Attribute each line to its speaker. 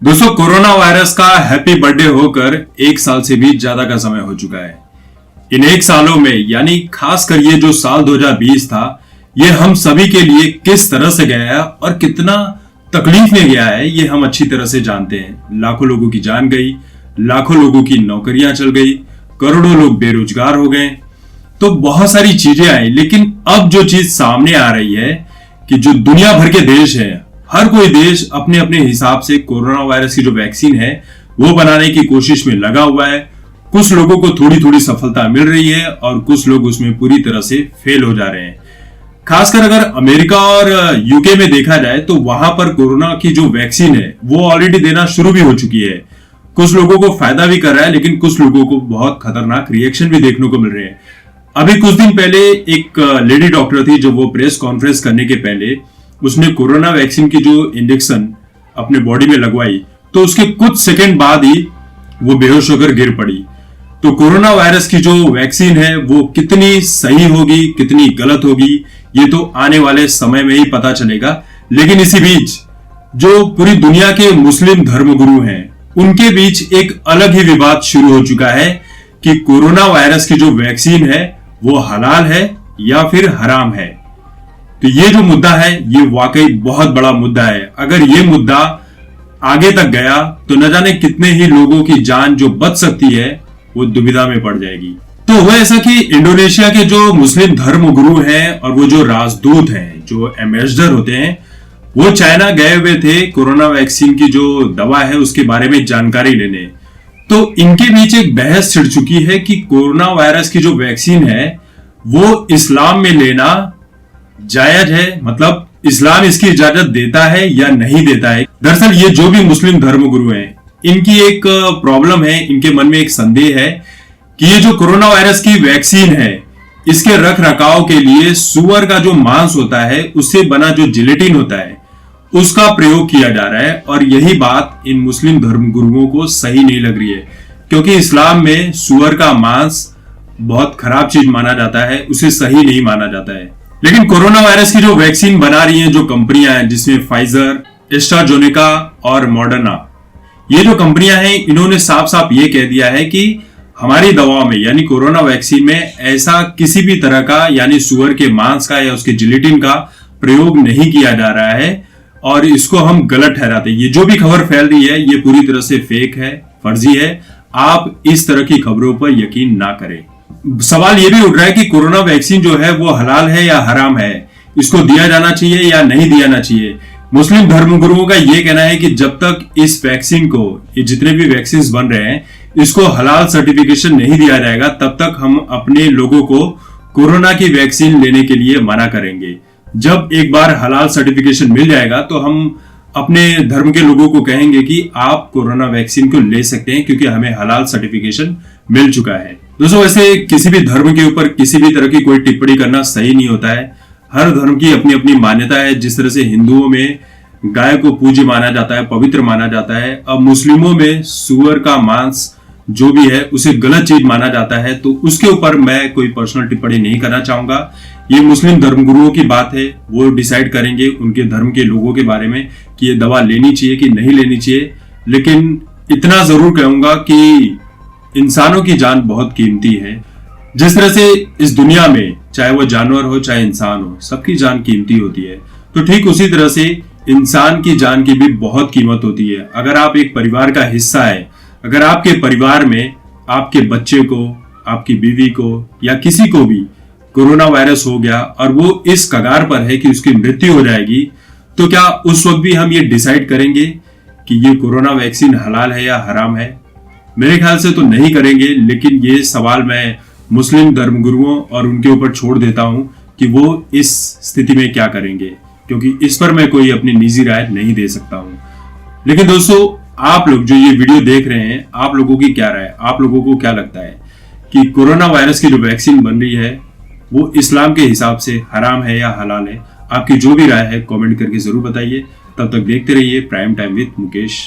Speaker 1: दोस्तों, corona virus का happy birthday होकर 1 साल से भी ज्यादा का समय हो चुका है। इन 1 सालों में यानी खासकर ये जो साल 2020 था, ये हम सभी के लिए किस तरह से गया और कितना तकलीफ में गया है, ये हम अच्छी तरह से जानते हैं। लाखों लोगों की जान गई, लाखों लोगों की नौकरियां चल गई, करोड़ों लोग बेरोजगार हो गए, तो बहुत सारी चीजें आई। लेकिन अब जो चीज सामने आ रही है कि जो दुनिया भर के देश है, हर कोई देश अपने अपने हिसाब से कोरोना वायरस की जो वैक्सीन है वो बनाने की कोशिश में लगा हुआ है। कुछ लोगों को थोड़ी थोड़ी सफलता मिल रही है और कुछ लोग उसमें पूरी तरह से फेल हो जा रहे हैं। खासकर अगर अमेरिका और यूके में देखा जाए तो वहां पर कोरोना की जो वैक्सीन है वो ऑलरेडी देना शुरू भी हो चुकी है। कुछ लोगों को फायदा भी कर रहा है, लेकिन कुछ लोगों को बहुत खतरनाक रिएक्शन भी देखने को मिल रहे हैं। अभी कुछ दिन पहले एक लेडी डॉक्टर थी जो वो प्रेस कॉन्फ्रेंस करने के पहले उसने कोरोना वैक्सीन की जो इंजेक्शन अपने बॉडी में लगवाई, तो उसके कुछ सेकंड बाद ही वो बेहोश होकर गिर पड़ी। तो कोरोना वायरस की जो वैक्सीन है वो कितनी सही होगी, कितनी गलत होगी, ये तो आने वाले समय में ही पता चलेगा। लेकिन इसी बीच जो पूरी दुनिया के मुस्लिम धर्मगुरु हैं, उनके बीच एक अलग ही विवाद शुरू हो चुका है कि कोरोना वायरस की जो वैक्सीन है वो हलाल है या फिर हराम है। तो ये जो मुद्दा है ये वाकई बहुत बड़ा मुद्दा है। अगर ये मुद्दा आगे तक गया तो न जाने कितने ही लोगों की जान जो बच सकती है वो दुविधा में पड़ जाएगी। तो हुआ ऐसा कि इंडोनेशिया के जो मुस्लिम धर्म गुरु हैं और वो जो राजदूत हैं, जो एम्बेसडर होते हैं, वो चाइना गए हुए थे कोरोना वैक्सीन की जो दवा है उसके बारे में जानकारी लेने। तो इनके बीच एक बहस छिड़ चुकी है कि कोरोना वायरस की जो वैक्सीन है वो इस्लाम में लेना जायज है, मतलब इस्लाम इसकी इजाजत देता है या नहीं देता है। दरअसल ये जो भी मुस्लिम धर्मगुरु हैं, इनकी एक प्रॉब्लम है, इनके मन में एक संदेह है कि ये जो कोरोना वायरस की वैक्सीन है इसके रख रखाव के लिए सुअर का जो मांस होता है उससे बना जो जिलेटिन होता है उसका प्रयोग किया जा रहा है। और यही बात इन मुस्लिम धर्मगुरुओं को सही नहीं लग रही है, क्योंकि इस्लाम में सुअर का मांस बहुत खराब चीज माना जाता है, उसे सही नहीं माना जाता है। लेकिन कोरोना वायरस की जो वैक्सीन बना रही हैं जो कंपनियां हैं, जिसमें फाइजर, एस्ट्राजेनेका और मॉडर्ना, ये जो कंपनियां हैं, इन्होंने साफ साफ ये कह दिया है कि हमारी दवाओं में यानी कोरोना वैक्सीन में ऐसा किसी भी तरह का यानी सुअर के मांस का या उसके जिलेटिन का प्रयोग नहीं किया जा रहा है और इसको हम गलत ठहराते हैं। ये जो भी खबर फैल रही है ये पूरी तरह से फेक है, फर्जी है। आप इस तरह की खबरों पर यकीन ना करें। सवाल यह भी उठ रहा है कि कोरोना वैक्सीन जो है वो हलाल है या हराम है, इसको दिया जाना चाहिए या नहीं दिया जाना चाहिए। मुस्लिम धर्मगुरुओं का यह कहना है कि जब तक इस वैक्सीन को, ये जितने भी वैक्सीन बन रहे हैं, इसको हलाल सर्टिफिकेशन नहीं दिया जाएगा, तब तक हम अपने लोगों को कोरोना की वैक्सीन लेने के लिए मना करेंगे। जब एक बार हलाल सर्टिफिकेशन मिल जाएगा तो हम अपने धर्म के लोगों को कहेंगे कि आप कोरोना वैक्सीन को ले सकते हैं, क्योंकि हमें हलाल सर्टिफिकेशन मिल चुका है। दोस्तों, वैसे किसी भी धर्म के ऊपर किसी भी तरह की कोई टिप्पणी करना सही नहीं होता है। हर धर्म की अपनी अपनी मान्यता है। जिस तरह से हिंदुओं में गाय को पूज्य माना जाता है, पवित्र माना जाता है, अब मुस्लिमों में सुअर का मांस जो भी है उसे गलत चीज माना जाता है। तो उसके ऊपर मैं कोई पर्सनल टिप्पणी नहीं करना चाहूंगा। ये मुस्लिम धर्मगुरुओं की बात है, वो डिसाइड करेंगे उनके धर्म के लोगों के बारे में कि ये दवा लेनी चाहिए कि नहीं लेनी चाहिए। लेकिन इतना जरूर कहूंगा कि इंसानों की जान बहुत कीमती है। जिस तरह से इस दुनिया में चाहे वो जानवर हो चाहे इंसान हो, सबकी जान कीमती होती है, तो ठीक उसी तरह से इंसान की जान की भी बहुत कीमत होती है। अगर आप एक परिवार का हिस्सा है, अगर आपके परिवार में आपके बच्चे को, आपकी बीवी को या किसी को भी कोरोना वायरस हो गया और वो इस कगार पर है कि उसकी मृत्यु हो जाएगी, तो क्या उस वक्त भी हम ये डिसाइड करेंगे कि ये कोरोना वैक्सीन हलाल है या हराम है? मेरे ख्याल से तो नहीं करेंगे। लेकिन ये सवाल मैं मुस्लिम धर्मगुरुओं और उनके ऊपर छोड़ देता हूं कि वो इस स्थिति में क्या करेंगे, क्योंकि इस पर मैं कोई अपनी निजी राय नहीं दे सकता हूं। लेकिन दोस्तों, आप लोग जो ये वीडियो देख रहे हैं, आप लोगों की क्या राय? आप लोगों को क्या लगता है कि कोरोना वायरस की जो वैक्सीन बन रही है वो इस्लाम के हिसाब से हराम है या हलाल है? आपकी जो भी राय है कमेंट करके जरूर बताइए। तब तक देखते रहिए प्राइम टाइम विद मुकेश।